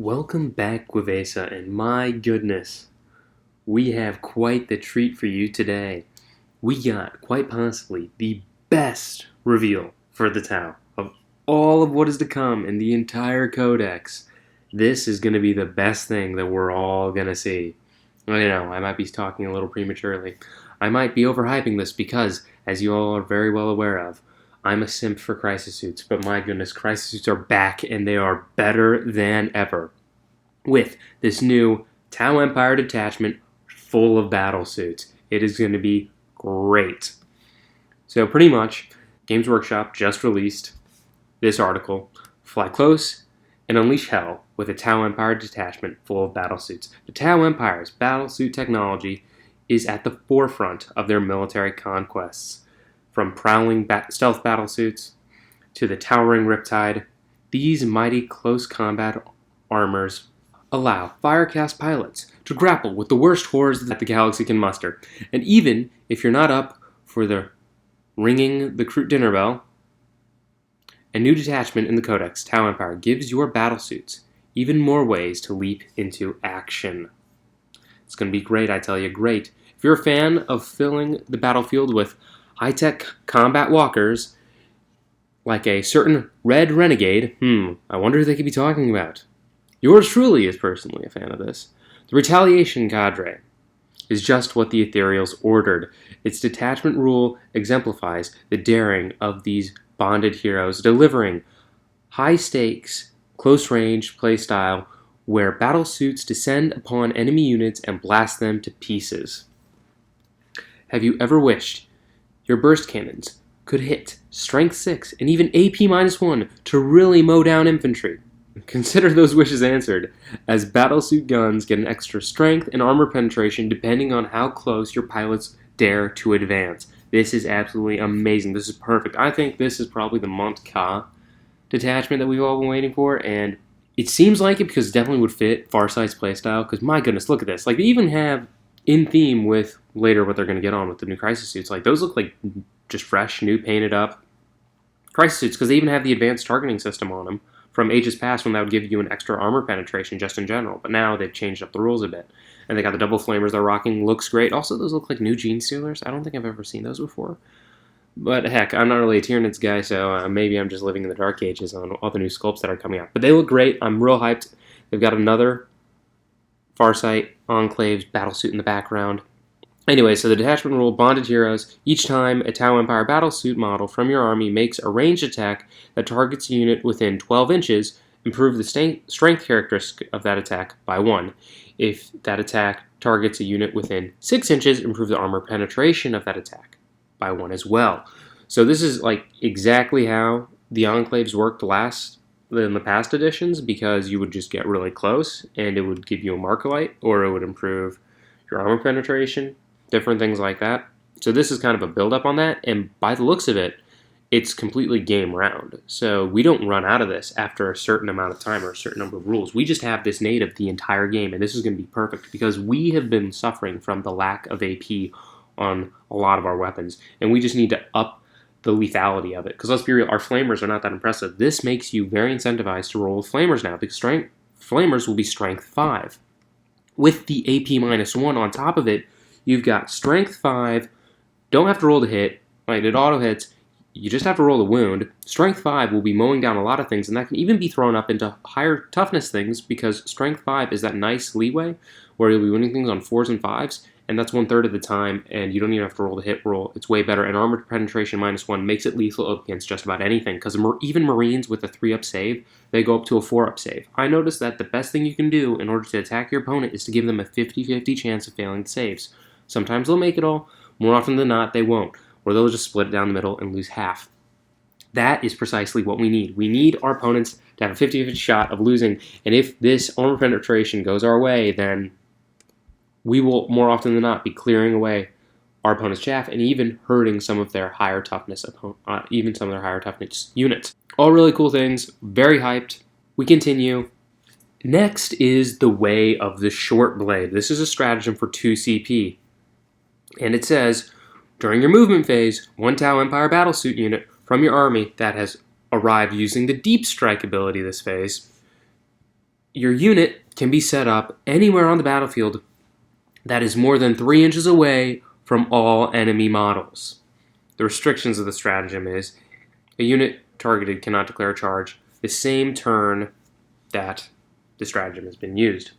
Welcome back, Guavesa, and my goodness, we have quite the treat for you today. We got, quite possibly, the best reveal for the Tau of all of what is to come in the entire Codex. This is going to be the best thing that we're all going to see. I know, I might be talking a little prematurely. I might be overhyping this because, as you all are very well aware of, I'm a simp for crisis suits, but my goodness, crisis suits are back and they are better than ever. With this new Tau Empire detachment full of battle suits. It is going to be great. So pretty much, Games Workshop just released this article, Fly Close and Unleash Hell with a Tau Empire detachment full of battle suits. The Tau Empire's battle suit technology is at the forefront of their military conquests. From prowling stealth battlesuits to the towering Riptide, these mighty close combat armors allow Firecast pilots to grapple with the worst horrors that the galaxy can muster. And even if you're not up for the ringing the crew dinner bell, a new detachment in the Codex, Tau Empire, gives your battlesuits even more ways to leap into action. It's going to be great, I tell you, great. If you're a fan of filling the battlefield with high-tech combat walkers, like a certain Red Renegade, I wonder who they could be talking about. Yours truly is personally a fan of this. The Retaliation Cadre is just what the Ethereals ordered. Its detachment rule exemplifies the daring of these bonded heroes, delivering high-stakes, close-range playstyle where battle suits descend upon enemy units and blast them to pieces. Have you ever wished your burst cannons could hit Strength 6 and even AP-1 to really mow down infantry? Consider those wishes answered, as battlesuit guns get an extra strength and armor penetration depending on how close your pilots dare to advance. This is absolutely amazing. This is perfect. I think this is probably the Mont Ka detachment that we've all been waiting for, and it seems like it because it definitely would fit Farsight's playstyle, because my goodness, look at this. Like, they even have in theme with later what they're going to get on with the new Crisis suits. Like, those look like just fresh, new, painted up Crisis suits, because they even have the advanced targeting system on them from ages past when that would give you an extra armor penetration just in general. But now they've changed up the rules a bit. And they got the double flamers they're rocking. Looks great. Also, those look like new Gene Stealers. I don't think I've ever seen those before. But heck, I'm not really a Tyranids guy, so maybe I'm just living in the dark ages on all the new sculpts that are coming out. But they look great. I'm real hyped. They've got another Farsight Enclave's battlesuit in the background. Anyway, so the detachment rule, bonded heroes. Each time a Tau Empire battlesuit model from your army makes a ranged attack that targets a unit within 12 inches, improve the strength characteristic of that attack by 1. If that attack targets a unit within 6 inches, improve the armor penetration of that attack by 1 as well. So this is like exactly how the Enclaves worked in the past editions, because you would just get really close and it would give you a Markolite, or it would improve your armor penetration, different things like that. So this is kind of a build-up on that, and by the looks of it, it's completely game round. So we don't run out of this after a certain amount of time or a certain number of rules. We just have this native the entire game, and this is going to be perfect because we have been suffering from the lack of AP on a lot of our weapons, and we just need to up the lethality of it. Because let's be real, our flamers are not that impressive. This makes you very incentivized to roll with flamers now, because flamers will be strength 5. With the AP-1 on top of it, you've got strength 5, don't have to roll to hit, right? It auto hits, you just have to roll the wound. Strength 5 will be mowing down a lot of things, and that can even be thrown up into higher toughness things, because strength 5 is that nice leeway where you'll be winning things on 4s and 5s, and that's 1/3 of the time, and you don't even have to roll the hit roll. It's way better, and armor penetration -1 makes it lethal up against just about anything, because even Marines with a 3-up save, they go up to a 4-up save. I noticed that the best thing you can do in order to attack your opponent is to give them a 50-50 chance of failing the saves. Sometimes they'll make it all, more often than not they won't, or they'll just split it down the middle and lose half. That is precisely what we need. We need our opponents to have a 50-50 shot of losing, and if this armor penetration goes our way, then we will more often than not be clearing away our opponent's chaff and even hurting some of their higher toughness units. All really cool things, very hyped. We continue. Next is the Way of the Short Blade. This is a stratagem for 2 CP. And it says, during your movement phase, 1 Tau Empire battlesuit unit from your army that has arrived using the Deep Strike ability this phase your unit can be set up anywhere on the battlefield that is more than 3 inches away from all enemy models. The restrictions of the stratagem is a unit targeted cannot declare a charge the same turn that the stratagem has been used.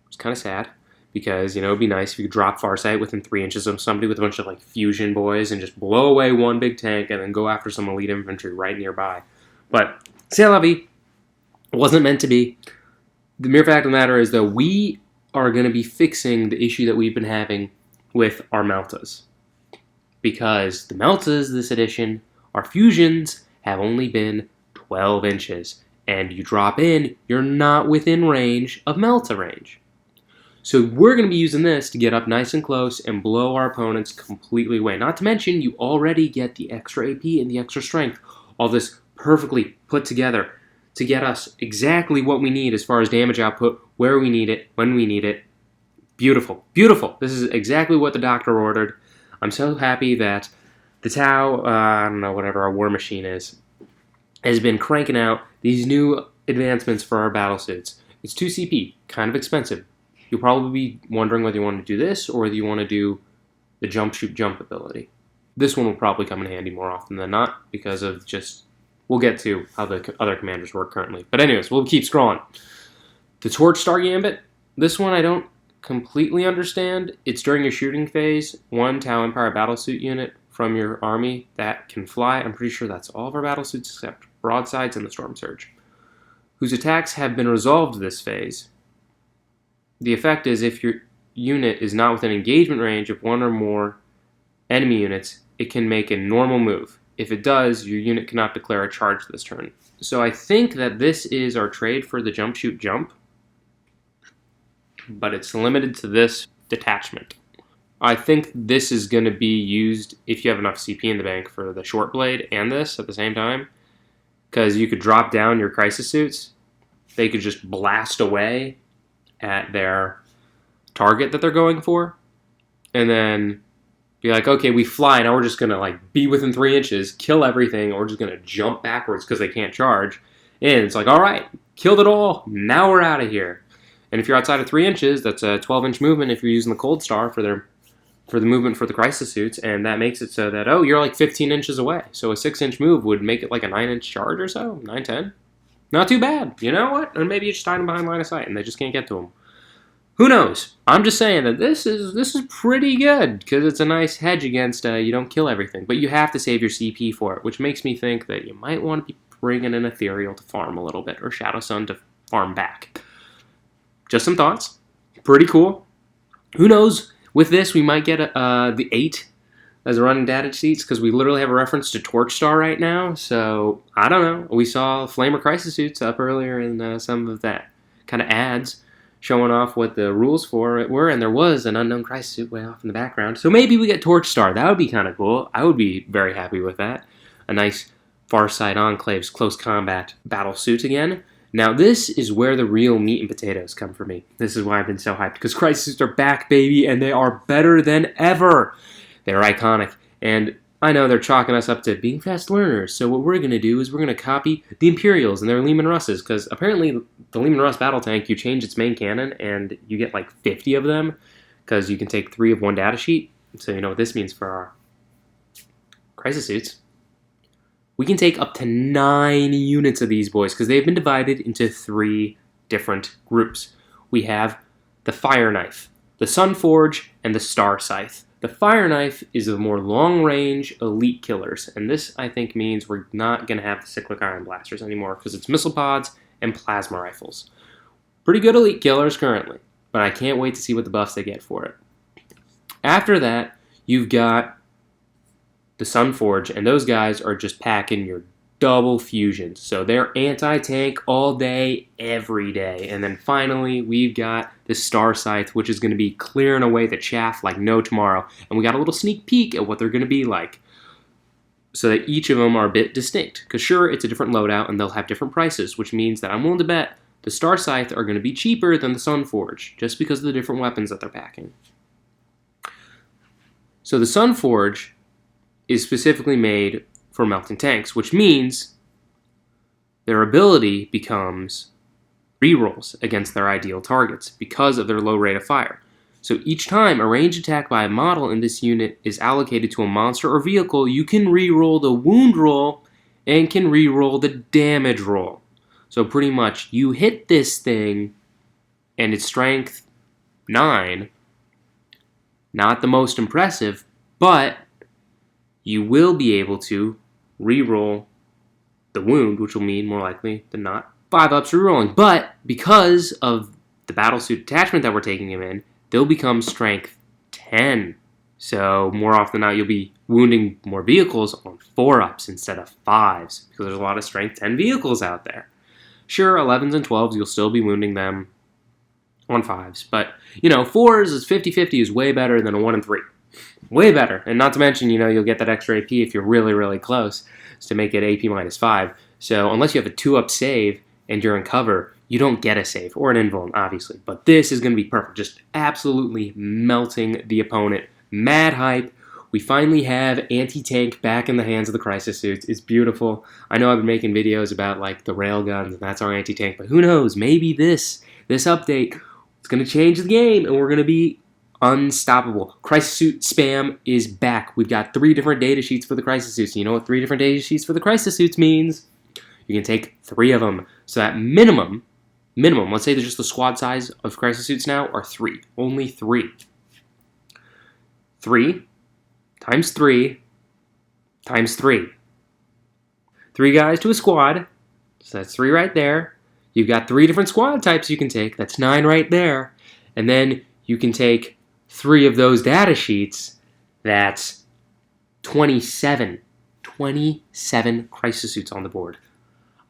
It's kind of sad because, it'd be nice if you could drop Farsight within 3 inches of somebody with a bunch of like fusion boys and just blow away one big tank and then go after some elite infantry right nearby. But c'est la vie. It wasn't meant to be. The mere fact of the matter is that we are going to be fixing the issue that we've been having with our Meltas. Because the Meltas this edition, our fusions, have only been 12 inches. And you drop in, you're not within range of Melta range. So we're going to be using this to get up nice and close and blow our opponents completely away. Not to mention, you already get the extra AP and the extra strength. All this perfectly put together to get us exactly what we need as far as damage output, where we need it, when we need it. Beautiful. Beautiful. This is exactly what the doctor ordered. I'm so happy that the Tau, whatever our war machine is, has been cranking out these new advancements for our battle suits. It's 2 CP, kind of expensive. You'll probably be wondering whether you want to do this or whether you want to do the jump, shoot, jump ability. This one will probably come in handy more often than not because of just... We'll get to how the other commanders work currently. But anyways, we'll keep scrolling. The Torch Star Gambit, this one I don't completely understand. It's during your shooting phase, 1 Tau Empire battlesuit unit from your army that can fly. I'm pretty sure that's all of our battlesuits except broadsides and the Storm Surge, whose attacks have been resolved this phase. The effect is if your unit is not within engagement range of 1 or more enemy units, it can make a normal move. If it does, your unit cannot declare a charge this turn. So I think that this is our trade for the jump, shoot, jump, but it's limited to this detachment. I think this is going to be used if you have enough CP in the bank for the short blade and this at the same time, because you could drop down your crisis suits. They could just blast away at their target that they're going for, and then be like, okay, we fly, now we're just going to be within 3 inches, kill everything, or we're just going to jump backwards because they can't charge. And it's like, all right, killed it all, now we're out of here. And if you're outside of 3 inches, that's a 12-inch movement if you're using the Cold Star for the movement for the crisis suits, and that makes it so that, you're like 15 inches away. So a 6-inch move would make it like a 9-inch charge or so, 9, 10. Not too bad. You know what? And maybe you just hide them behind line of sight and they just can't get to them. Who knows? I'm just saying that this is pretty good because it's a nice hedge against you don't kill everything, but you have to save your CP for it, which makes me think that you might want to be bringing in Ethereal to farm a little bit or Shadow Sun to farm back. Just some thoughts. Pretty cool. Who knows? With this, we might get the 8 as a running data sheets because we literally have a reference to Torch Star right now. So I don't know. We saw Flamer Crisis Suits up earlier in some of that kind of ads, showing off what the rules for it were, and there was an unknown crisis suit way off in the background. So maybe we get Torch Star. That would be kind of cool. I would be very happy with that. A nice Farsight Enclave's close combat battle suit again. Now this is where the real meat and potatoes come for me. This is why I've been so hyped, because crisis suits are back, baby, and they are better than ever. They're iconic, and I know they're chalking us up to being fast learners, so what we're going to do is we're going to copy the Imperials and their Lehman Russes, because apparently the Lehman Russ battle tank, you change its main cannon, and you get like 50 of them, because you can take 3 of one data sheet. So you know what this means for our crisis suits. We can take up to 9 units of these boys, because they've been divided into 3 different groups. We have the Fire Knife, the Sun Forge, and the Star Scythe. The Fire Knife is the more long-range elite killers, and this, I think, means we're not going to have the Cyclic Iron Blasters anymore, because it's missile pods and plasma rifles. Pretty good elite killers currently, but I can't wait to see what the buffs they get for it. After that, you've got the Sun Forge, and those guys are just packing your double fusions. So they're anti-tank all day, every day. And then finally, we've got the Star Scythe, which is going to be clearing away the chaff like no tomorrow. And we got a little sneak peek at what they're going to be like, so that each of them are a bit distinct. Because sure, it's a different loadout, and they'll have different prices, which means that I'm willing to bet the Star Scythe are going to be cheaper than the Sun Forge, just because of the different weapons that they're packing. So the Sun Forge is specifically made for melting tanks, which means their ability becomes rerolls against their ideal targets because of their low rate of fire. So each time a ranged attack by a model in this unit is allocated to a monster or vehicle, you can reroll the wound roll and can reroll the damage roll. So pretty much you hit this thing and it's strength 9. Not the most impressive, but you will be able to reroll the wound, which will mean more likely than not 5-ups rerolling. But because of the battlesuit detachment that we're taking him in, they'll become strength 10. So more often than not, you'll be wounding more vehicles on 4-ups instead of 5s, because there's a lot of strength 10 vehicles out there. Sure, 11s and 12s, you'll still be wounding them on 5s, but 4s is 50-50 is way better than a 1 and 3. Way better. And not to mention, you'll get that extra AP if you're really, really close to make it AP minus 5. So unless you have a 2-up save and you're in cover, you don't get a save, or an invuln, obviously. But this is going to be perfect. Just absolutely melting the opponent. Mad hype. We finally have anti-tank back in the hands of the crisis suits. It's beautiful. I know I've been making videos about the railguns, and that's our anti-tank, but who knows? Maybe this update is going to change the game, and we're going to be unstoppable. Crisis suit spam is back. We've got 3 different data sheets for the crisis suits. You know what 3 different data sheets for the crisis suits means? You can take 3 of them. So that minimum, let's say there's just the squad size of crisis suits now are 3. Only 3. 3 times 3 times 3. 3 guys to a squad. So that's 3 right there. You've got 3 different squad types you can take. That's 9 right there. And then you can take 3 of those data sheets. That's 27. 27 crisis suits on the board.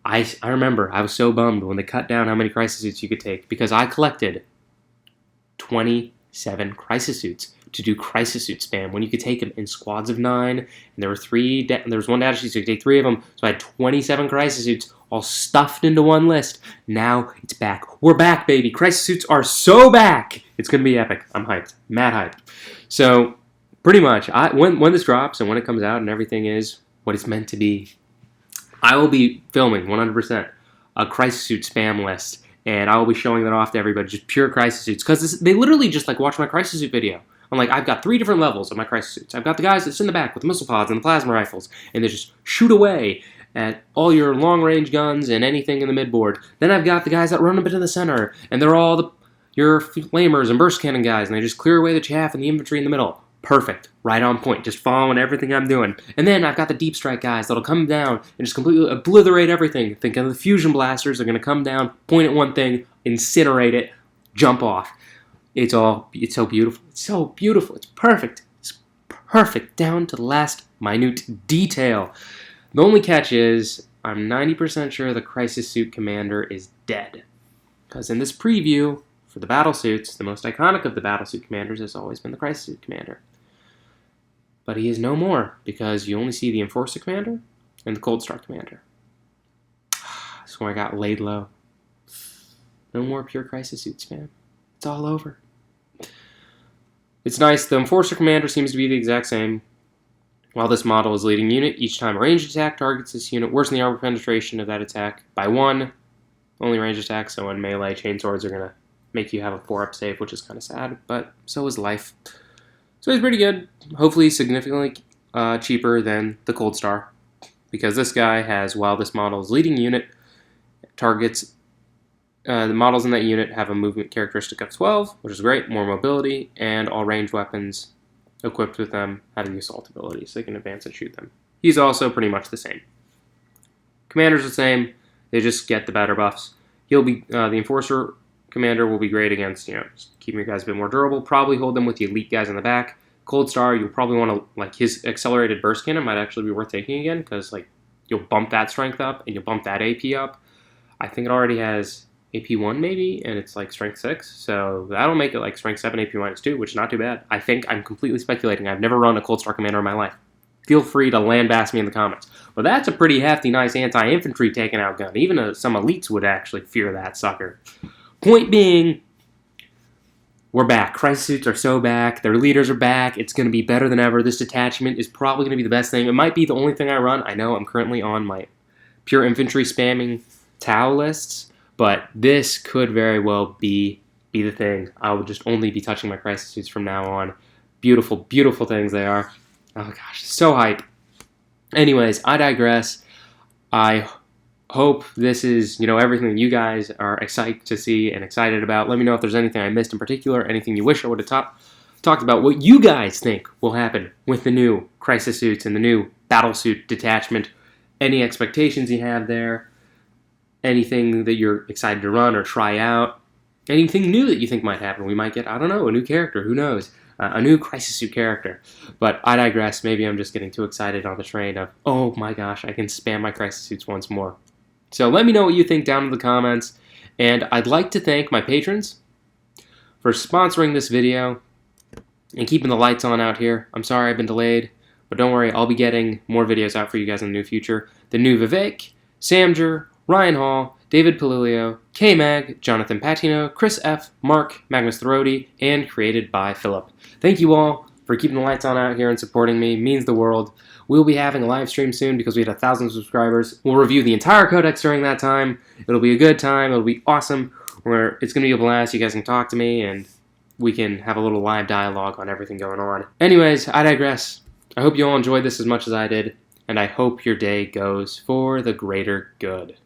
I remember I was so bummed when they cut down how many crisis suits you could take, because I collected 27 crisis suits to do crisis suit spam when you could take them in squads of 9, and there were 3. There was 1 data sheet, so you could take 3 of them. So I had 27 crisis suits all stuffed into one list. Now it's back. We're back, baby. Crisis suits are so back. It's gonna be epic. I'm hyped. Mad hyped. So pretty much, when this drops and when it comes out and everything is what it's meant to be, I will be filming 100% a crisis suit spam list, and I will be showing that off to everybody, just pure crisis suits, because they literally just watch my crisis suit video. I'm I've got 3 different levels of my crisis suits. I've got the guys that sit in the back with the missile pods and the plasma rifles, and they just shoot away at all your long-range guns and anything in the midboard. Then I've got the guys that run up into the center, and they're all your flamers and burst cannon guys, and they just clear away the chaff and the infantry in the middle. Perfect. Right on point. Just following everything I'm doing. And then I've got the deep strike guys that'll come down and just completely obliterate everything. Think of the fusion blasters. They're going to come down, point at one thing, incinerate it, jump off. It's so beautiful. It's so beautiful. It's perfect. It's perfect down to the last minute detail. The only catch is I'm 90% sure the crisis suit commander is dead. Because in this preview for the battle suits, the most iconic of the battle suit commanders has always been the crisis suit commander. But he is no more, because you only see the Enforcer Commander and the Cold Star Commander. That's where I got laid low. No more pure crisis suits, man. It's all over. It's nice. The Enforcer Commander seems to be the exact same. While this model is leading unit, each time a ranged attack targets this unit, worsen the armor penetration of that attack by 1. Only ranged attacks, so in melee, chain swords are going to make you have a 4-up save, which is kind of sad, but so is life. So he's pretty good. Hopefully significantly cheaper than the Cold Star, because this guy has, while this model is leading unit, targets, the models in that unit have a movement characteristic of 12, which is great, more mobility, and all ranged weapons equipped with them have the assault ability, so they can advance and shoot them. He's also pretty much the same. Commander's the same, they just get the better buffs. He'll be, the Enforcer Commander will be great against, just keeping your guys a bit more durable. Probably hold them with the elite guys in the back. Cold Star, you'll probably want to, his accelerated burst cannon might actually be worth taking again, because, you'll bump that strength up, and you'll bump that AP up. I think it already has AP 1, maybe, and it's, strength 6, so that'll make it, strength 7, AP minus 2, which is not too bad. I think I'm completely speculating. I've never run a Cold Star Commander in my life. Feel free to landbass me in the comments. But that's a pretty hefty, nice anti-infantry taking out gun. Even some elites would actually fear that sucker. Point being, we're back. Crisis suits are so back. Their leaders are back. It's going to be better than ever. This detachment is probably going to be the best thing. It might be the only thing I run. I know I'm currently on my pure infantry spamming Tau lists, but this could very well be the thing. I will just only be touching my crisis suits from now on. Beautiful, beautiful things they are. Oh gosh, so hype. Anyways, I digress. I hope this is, everything you guys are excited to see and excited about. Let me know if there's anything I missed in particular, anything you wish I would have talked about, what you guys think will happen with the new crisis suits and the new battle suit detachment, any expectations you have there, anything that you're excited to run or try out, anything new that you think might happen. We might get, I don't know, a new character, who knows, a new crisis suit character. But I digress. Maybe I'm just getting too excited on the train of, oh my gosh, I can spam my crisis suits once more. So let me know what you think down in the comments, and I'd like to thank my patrons for sponsoring this video and keeping the lights on out here. I'm sorry I've been delayed, but don't worry, I'll be getting more videos out for you guys in the near future. The new Vivek, Samjer, Ryan Hall, David Palilio, K-Mag, Jonathan Patino, Chris F., Mark, Magnus Therodi, and created by Philip. Thank you all for keeping the lights on out here and supporting me. It means the world. We'll be having a live stream soon because we had 1,000 subscribers. We'll review the entire codex during that time. It'll be a good time. It'll be awesome. It's going to be a blast. You guys can talk to me, and we can have a little live dialogue on everything going on. Anyways, I digress. I hope you all enjoyed this as much as I did, and I hope your day goes for the greater good.